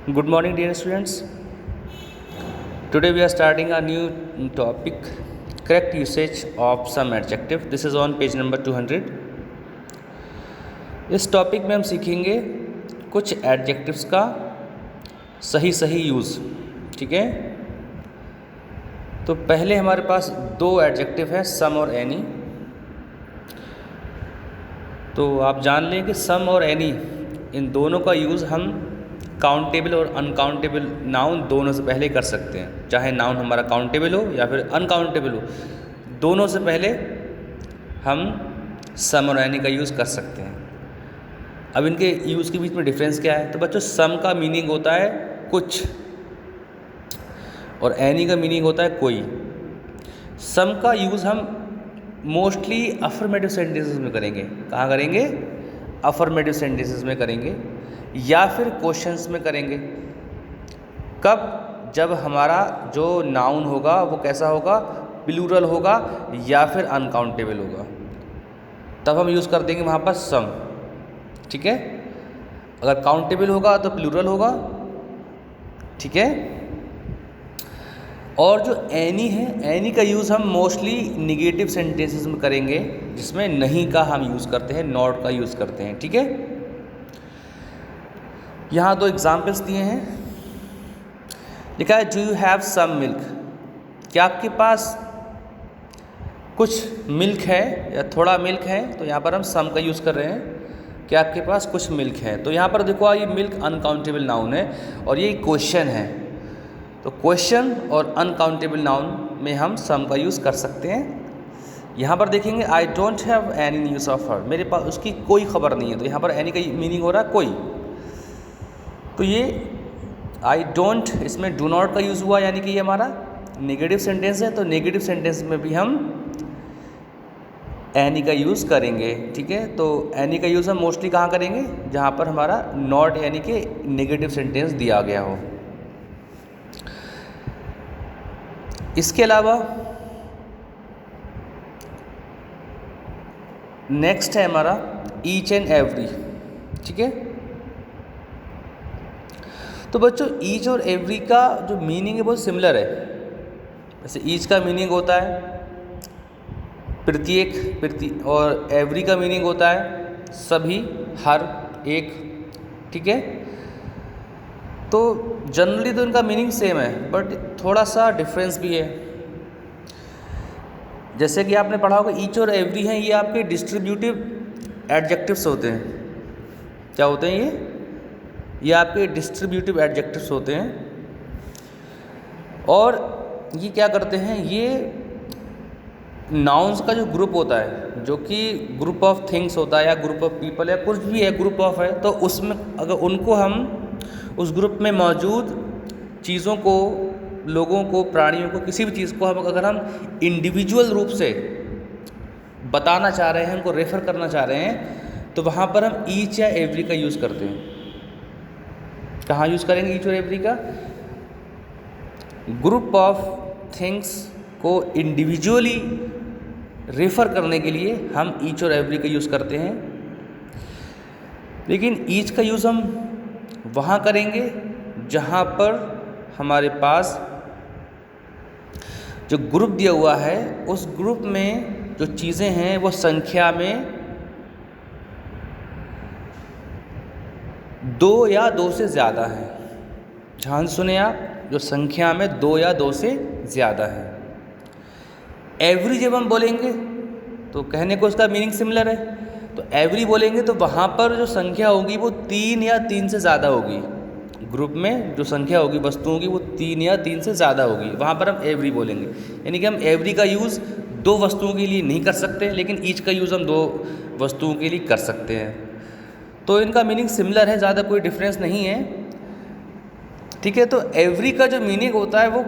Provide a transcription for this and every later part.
Good morning, dear students. Today we are starting a new topic, correct usage of some adjective. This is on page number 200. इस topic में हम सीखेंगे कुछ adjectives का सही use. ठीक है, तो पहले हमारे पास दो एडजेक्टिव हैं, सम और एनी। तो आप जान लें कि सम और एनी इन दोनों का यूज़ हम काउंटेबल और अनकाउंटेबल नाउन दोनों से पहले कर सकते हैं। चाहे नाउन हमारा काउंटेबल हो या फिर अनकाउंटेबल हो, दोनों से पहले हम सम और एनी का यूज़ कर सकते हैं। अब इनके यूज़ के बीच में डिफरेंस क्या है? तो बच्चों, सम का मीनिंग होता है कुछ और एनी का मीनिंग होता है कोई। सम का यूज़ हम मोस्टली अफर्मेटिव सेंटेंसेस में करेंगे। कहाँ करेंगे? अफर्मेटिव सेंटेंसेस में करेंगे या फिर क्वेश्चंस में करेंगे। कब? जब हमारा जो नाउन होगा वो कैसा होगा? प्लूरल होगा या फिर अनकाउंटेबल होगा, तब हम यूज़ कर देंगे वहाँ पर सम। ठीक है, अगर काउंटेबल होगा तो प्लूरल होगा। ठीक है, और जो एनी है, एनी का यूज़ हम मोस्टली निगेटिव सेंटेंसेस में करेंगे, जिसमें नहीं का हम यूज़ करते हैं, नॉट का यूज़ करते हैं। ठीक है, यहाँ दो एग्जाम्पल्स दिए हैं। लिखा है do you have some milk? क्या आपके पास कुछ मिल्क है या थोड़ा मिल्क है? तो यहाँ पर हम सम का यूज़ कर रहे हैं कि आपके पास कुछ मिल्क है। तो यहाँ पर देखो, ये मिल्क अनकाउंटेबल नाउन है और ये क्वेश्चन है। तो क्वेश्चन और अनकाउंटेबल नाउन में हम सम का यूज़ कर सकते हैं। यहाँ पर देखेंगे I don't have any news of her, मेरे पास उसकी कोई खबर नहीं है। तो यहाँ पर एनी का मीनिंग हो रहा है कोई। तो ये आई डोंट, इसमें डू नॉट का यूज़ हुआ, यानी कि ये हमारा नेगेटिव सेंटेंस है। तो नेगेटिव सेंटेंस में भी हम एनी का यूज़ करेंगे। ठीक है, तो एनी का यूज़ हम मोस्टली कहाँ करेंगे? जहाँ पर हमारा नॉट यानी कि नेगेटिव सेंटेंस दिया गया हो। इसके अलावा नेक्स्ट है हमारा ईच एंड एवरी। ठीक है, तो बच्चों ईच और एवरी का जो मीनिंग है बहुत सिमिलर है। जैसे ईच का मीनिंग होता है प्रत्येक, और एवरी का मीनिंग होता है सभी, हर एक। ठीक है, तो जनरली तो इनका मीनिंग सेम है, बट थोड़ा सा डिफरेंस भी है। जैसे कि आपने पढ़ा होगा, ईच और एवरी हैं, ये आपके डिस्ट्रीब्यूटिव एडजेक्टिव्स होते हैं। क्या होते हैं ये आपके डिस्ट्रीब्यूटिव एडजेक्टिव्स होते हैं। और ये क्या करते हैं? ये नाउन्स का जो ग्रुप होता है, जो कि ग्रुप ऑफ थिंग्स होता है या ग्रुप ऑफ पीपल या कुछ भी है, ग्रुप ऑफ है, तो उसमें अगर उनको हम उस ग्रुप में मौजूद चीज़ों को, लोगों को, प्राणियों को, किसी भी चीज़ को हम अगर हम इंडिविजुअल रूप से बताना चाह रहे हैं, उनको रेफ़र करना चाह रहे हैं, तो वहाँ पर हम ईच या एवरी का यूज़ करते हैं। कहाँ यूज़ करेंगे ईच और एवरी का? ग्रुप ऑफ थिंग्स को इंडिविजुअली रेफ़र करने के लिए हम ईच और एवरी का यूज़ करते हैं। लेकिन ईच का यूज़ हम वहाँ करेंगे जहाँ पर हमारे पास जो ग्रुप दिया हुआ है, उस ग्रुप में जो चीज़ें हैं वो संख्या में 2 या 2 से ज़्यादा है। ध्यान सुने आप, जो संख्या में 2 या 2 से ज़्यादा है। एवरी जब हम बोलेंगे तो कहने को उसका मीनिंग सिमिलर है। तो एवरी बोलेंगे तो वहाँ पर जो संख्या होगी वो 3 या 3 से ज़्यादा होगी। ग्रुप में जो संख्या होगी वस्तुओं की, वो 3 या 3 से ज़्यादा होगी, वहाँ पर हम एवरी बोलेंगे। यानी कि हम एवरी का यूज़ 2 वस्तुओं के लिए नहीं कर सकते, लेकिन ईच का यूज़ हम 2 वस्तुओं के लिए कर सकते हैं। तो इनका मीनिंग सिमिलर है, ज़्यादा कोई डिफरेंस नहीं है। ठीक है, तो एवरी का जो मीनिंग होता है वो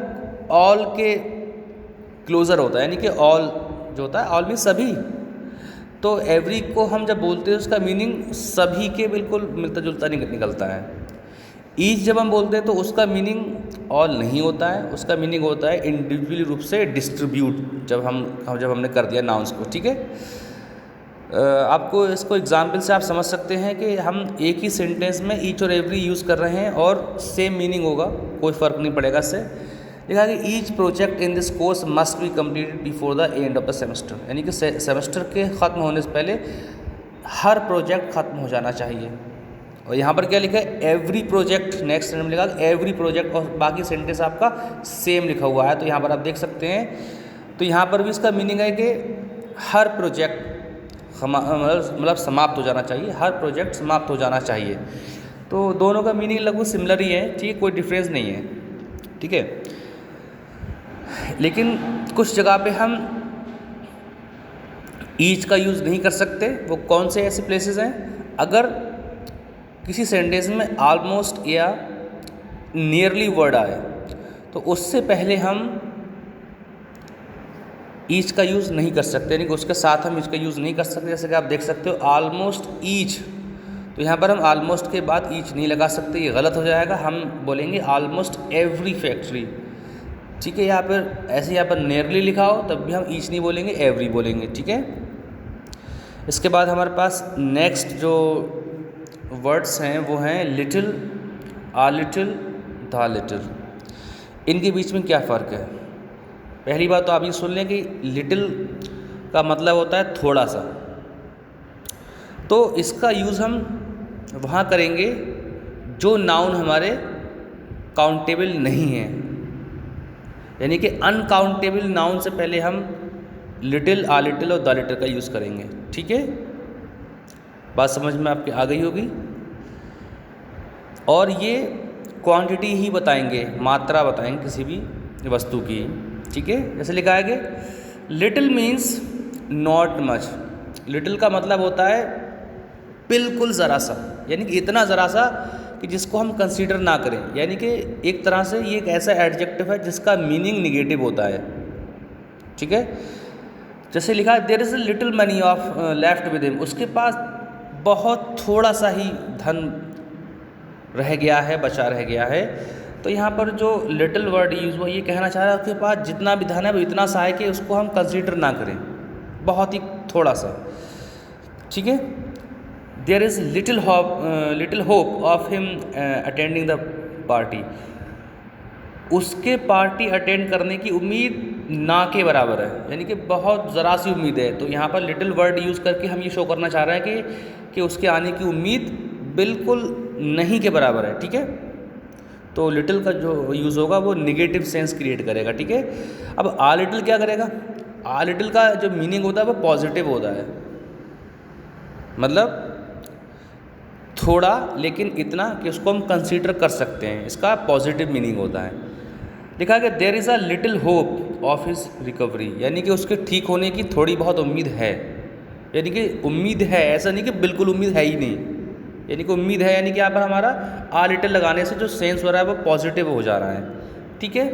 ऑल के क्लोज़र होता है, यानी कि ऑल जो होता है, ऑल में सभी। तो एवरी को हम जब बोलते हैं उसका मीनिंग सभी के बिल्कुल मिलता जुलता निकलता है। ईच जब हम बोलते हैं तो उसका मीनिंग ऑल नहीं होता है, उसका मीनिंग होता है इंडिविजुअली रूप से डिस्ट्रीब्यूट, जब हमने कर दिया नाउन्स को। ठीक है, आपको इसको एग्जाम्पल से आप समझ सकते हैं कि हम एक ही सेंटेंस में ईच और एवरी यूज़ कर रहे हैं और सेम मीनिंग होगा, कोई फ़र्क नहीं पड़ेगा इससे। लिखा कि each project in this course must be completed before the end of the semester, यानी कि सेमेस्टर के ख़त्म होने से पहले हर प्रोजेक्ट ख़त्म हो जाना चाहिए। और यहाँ पर क्या लिखा है, एवरी प्रोजेक्ट, नेक्स्ट सेंटेंस में लिखा एवरी प्रोजेक्ट, और बाकी सेंटेंस आपका सेम लिखा हुआ है। तो यहाँ पर आप देख सकते हैं, तो यहाँ पर भी इसका मीनिंग है कि हर प्रोजेक्ट मतलब समाप्त हो जाना चाहिए, हर प्रोजेक्ट समाप्त हो जाना चाहिए। तो दोनों का मीनिंग लगभग सिमिलर ही है, ठीक है, कोई डिफरेंस नहीं है, ठीक है। लेकिन कुछ जगह पे हम ईच का यूज़ नहीं कर सकते। वो कौन से ऐसे प्लेसेस हैं, अगर किसी सेंटेंस में ऑलमोस्ट या नियरली वर्ड आए तो उससे पहले हम ईच का यूज़ नहीं कर सकते, यानी कि उसके साथ हम ईच का यूज़ नहीं कर सकते। जैसे कि आप देख सकते हो ऑलमोस्ट ईच, तो यहाँ पर हम ऑलमोस्ट के बाद ईच नहीं लगा सकते, ये गलत हो जाएगा। हम बोलेंगे ऑलमोस्ट एवरी फैक्ट्री, ठीक है। यहाँ पर ऐसे यहाँ पर नियरली लिखा हो तब भी हम ईच नहीं बोलेंगे, एवरी बोलेंगे, ठीक है। इसके बाद हमारे पास नेक्स्ट जो वर्ड्स हैं वो हैं little, uh little, the little. इनके बीच में क्या फ़र्क है? पहली बात तो आप ये सुन लें कि लिटिल का मतलब होता है थोड़ा सा, तो इसका यूज़ हम वहाँ करेंगे जो नाउन हमारे काउंटेबल नहीं है, यानी कि अनकाउंटेबल नाउन से पहले हम लिटिल, आ लिटिल और द लिटिल का यूज़ करेंगे, ठीक है। बात समझ में आपके आ गई होगी। और ये क्वांटिटी ही बताएंगे, मात्रा बताएंगे किसी भी वस्तु की, ठीक है। जैसे लिखा है कि little means not much. Little का मतलब होता है बिल्कुल ज़रा सा, यानी कि इतना ज़रा सा कि जिसको हम कंसीडर ना करें, यानी कि एक तरह से ये एक ऐसा एडजेक्टिव है जिसका मीनिंग निगेटिव होता है, ठीक है। जैसे लिखा है there is a little money of left with him, उसके पास बहुत थोड़ा सा ही धन रह गया है, बचा रह गया है। तो यहाँ पर जो लिटिल वर्ड यूज़ हुआ ये कहना चाह रहा है उसके पास जितना भी धन है वो इतना सा है कि उसको हम कंसीडर ना करें, बहुत ही थोड़ा सा, ठीक है। There is little hope of him attending the party, उसके पार्टी अटेंड करने की उम्मीद ना के बराबर है, यानी कि बहुत ज़रा सी उम्मीद है। तो यहाँ पर लिटिल वर्ड यूज़ करके हम ये शो करना चाह रहे हैं कि उसके आने की उम्मीद बिल्कुल नहीं के बराबर है, ठीक है। तो लिटिल का जो यूज़ होगा वो निगेटिव सेंस क्रिएट करेगा, ठीक है। अब आ लिटिल क्या करेगा, आ लिटिल का जो मीनिंग होता है वो पॉजिटिव होता है, मतलब थोड़ा लेकिन इतना कि उसको हम कंसीडर कर सकते हैं, इसका पॉजिटिव मीनिंग होता है। लिखा है कि there is a little hope of his recovery, यानी कि उसके ठीक होने की थोड़ी बहुत उम्मीद है, यानी कि उम्मीद है, ऐसा नहीं कि बिल्कुल उम्मीद है ही नहीं, यानी कि उम्मीद है, यानी कि यहाँ पर हमारा आ लिटिल लगाने से जो सेंस हो रहा है वो पॉजिटिव हो जा रहा है, ठीक है।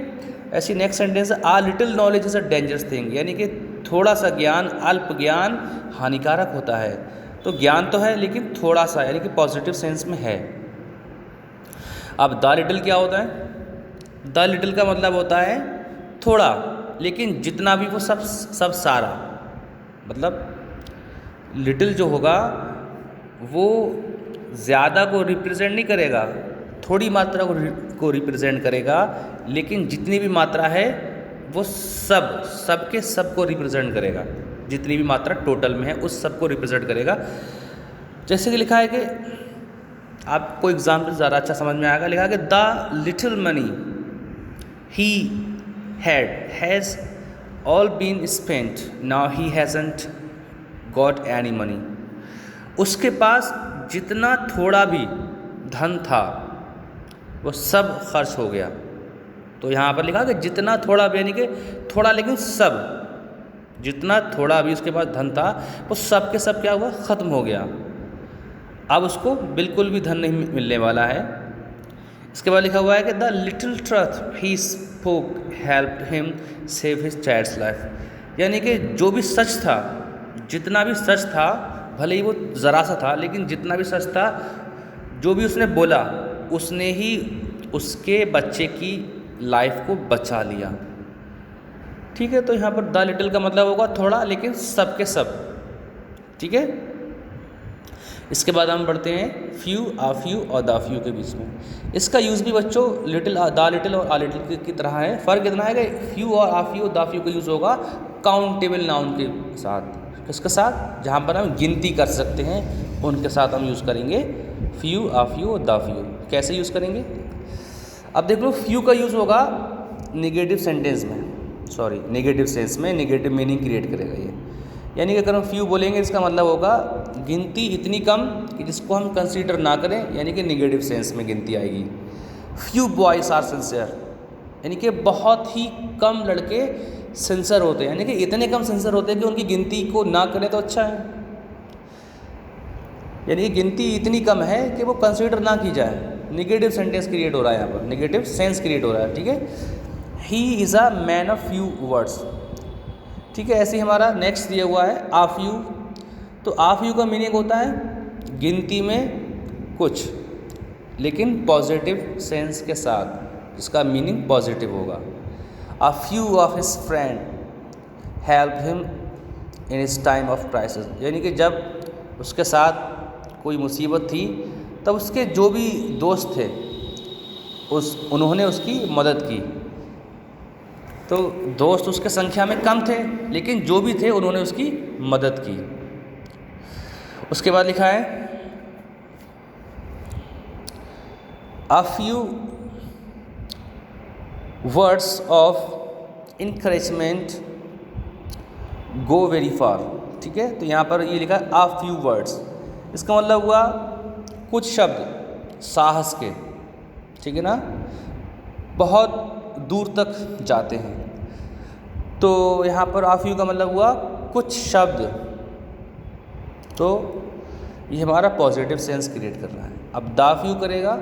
ऐसी नेक्स्ट सेंटेंस है आ little knowledge is a dangerous thing, यानी कि थोड़ा सा ज्ञान, अल्प ज्ञान हानिकारक होता है। तो ज्ञान तो है लेकिन थोड़ा सा, यानी कि पॉजिटिव सेंस में है। अब द लिटिल क्या होता है, द लिटिल का मतलब होता है थोड़ा, लेकिन जितना भी वो सब सारा, मतलब लिटिल जो होगा वो ज़्यादा को रिप्रेजेंट नहीं करेगा, थोड़ी मात्रा को रिप्रेजेंट करेगा, लेकिन जितनी भी मात्रा है वो सब के सब को रिप्रेजेंट करेगा, जितनी भी मात्रा टोटल में है उस सब को रिप्रेजेंट करेगा। जैसे कि लिखा है कि आपको एग्जाम्पल ज़्यादा अच्छा समझ में आएगा। लिखा है कि the little money he has all been spent, now he hasn't got any money, उसके पास जितना थोड़ा भी धन था वो सब खर्च हो गया। तो यहाँ पर लिखा कि जितना थोड़ा भी, यानी कि थोड़ा लेकिन सब, जितना थोड़ा भी उसके पास धन था वो सब के सब क्या हुआ, ख़त्म हो गया। अब उसको बिल्कुल भी धन नहीं मिलने वाला है। इसके बाद लिखा हुआ है कि the little truth he spoke helped him save his child's life, यानी कि जो भी सच था, जितना भी सच था, भले ही वो ज़रा सा था, लेकिन जितना भी सच था, जो भी उसने बोला उसने ही उसके बच्चे की लाइफ को बचा लिया, ठीक है। तो यहाँ पर द लिटिल का मतलब होगा थोड़ा लेकिन सब के सब, ठीक है। इसके बाद हम बढ़ते हैं फ्यू, आ फ्यू और द फ्यू के बीच में। इसका यूज़ भी बच्चों लिटिल, द लिटिल और आ लिटिल की तरह है। फ़र्क इतना है कि फ्यू और आ फ्यू, द फ्यू का यूज़ होगा काउंटेबल नाउन के साथ। किसके साथ? जहाँ पर हम गिनती कर सकते हैं उनके साथ हम यूज़ करेंगे फ्यू, आ फ्यू और द फ्यू। कैसे यूज़ करेंगे? अब देख लो, फ्यू का यूज़ होगा नेगेटिव सेंटेंस में, सॉरी नेगेटिव सेंस में, नेगेटिव मीनिंग क्रिएट करेगा ये। यानी कि अगर हम फ्यू बोलेंगे इसका मतलब होगा गिनती इतनी कम कि जिसको हम कंसीडर ना करें, यानी कि नेगेटिव सेंस में गिनती आएगी। फ्यू बॉयज़ आर सिंसियर, यानी कि बहुत ही कम लड़के सिंसियर होते हैं, यानी कि इतने कम सिंसियर होते हैं कि उनकी गिनती को ना करें तो अच्छा है। यानी कि गिनती इतनी कम है कि वो कंसीडर ना की जाए। नेगेटिव सेंटेंस क्रिएट हो रहा है यहाँ पर, नेगेटिव सेंस क्रिएट हो रहा है। ठीक है। He is a man of few words. ठीक है। ऐसे ही हमारा नेक्स्ट दिया हुआ है आ फ्यू। तो आ फ्यू का मीनिंग होता है गिनती में कुछ, लेकिन पॉजिटिव सेंस के साथ, इसका मीनिंग पॉजिटिव होगा। आ few of his friend help him in his time of crisis, यानी कि जब उसके साथ कोई मुसीबत थी तब उसके जो भी दोस्त थे उन्होंने उसकी मदद की। तो दोस्त उसके संख्या में कम थे, लेकिन जो भी थे उन्होंने उसकी मदद की। उसके बाद लिखा है a few words of encouragement go very far. ठीक है। तो यहाँ पर ये लिखा है अ फ्यू वर्ड्स, इसका मतलब हुआ कुछ शब्द साहस के, ठीक है ना, बहुत दूर तक जाते हैं। तो यहाँ पर आ फ्यू का मतलब हुआ कुछ शब्द, तो ये हमारा पॉजिटिव सेंस क्रिएट कर रहा है। अब द फ्यू करेगा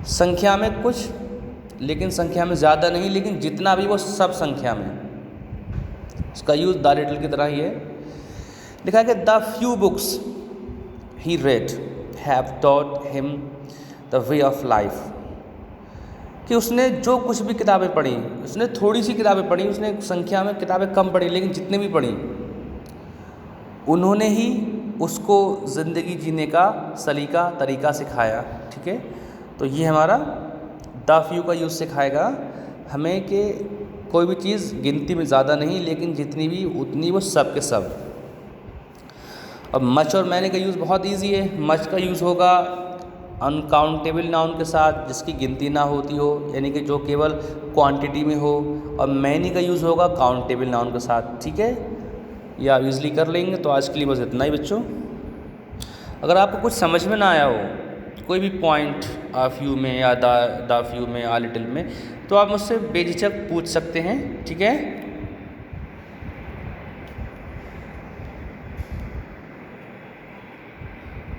संख्या में कुछ, लेकिन संख्या में ज़्यादा नहीं, लेकिन जितना भी वो सब संख्या में। इसका यूज़ द लिटिल की तरह ही है। लिखा है कि the few books he red have taught him the way of life, कि उसने जो कुछ भी किताबें पढ़ी, उसने थोड़ी सी किताबें पढ़ी, उसने संख्या में किताबें कम पढ़ी, लेकिन जितने भी पढ़ी उन्होंने ही उसको ज़िंदगी जीने का सलीका तरीका सिखाया। ठीक है। तो ये हमारा द फ्यू का यूज़ सिखाएगा हमें कि कोई भी चीज़ गिनती में ज़्यादा नहीं, लेकिन जितनी भी उतनी वो सब के सब। अब मच और मैनी का यूज़ बहुत इजी है। मच का यूज़ होगा अनकाउंटेबल नाउन के साथ जिसकी गिनती ना होती हो, यानी कि जो केवल क्वांटिटी में हो, और मैनी का यूज़ होगा काउंटेबल नाउन के साथ। ठीक है। ये आप यूजली कर लेंगे। तो आज के लिए बस इतना ही बच्चों। अगर आपको कुछ समझ में ना आया हो, कोई भी पॉइंट आ फ्यू में या द फ्यू में, आ लिटिल में, तो आप मुझसे बेझिझक पूछ सकते हैं। ठीक है।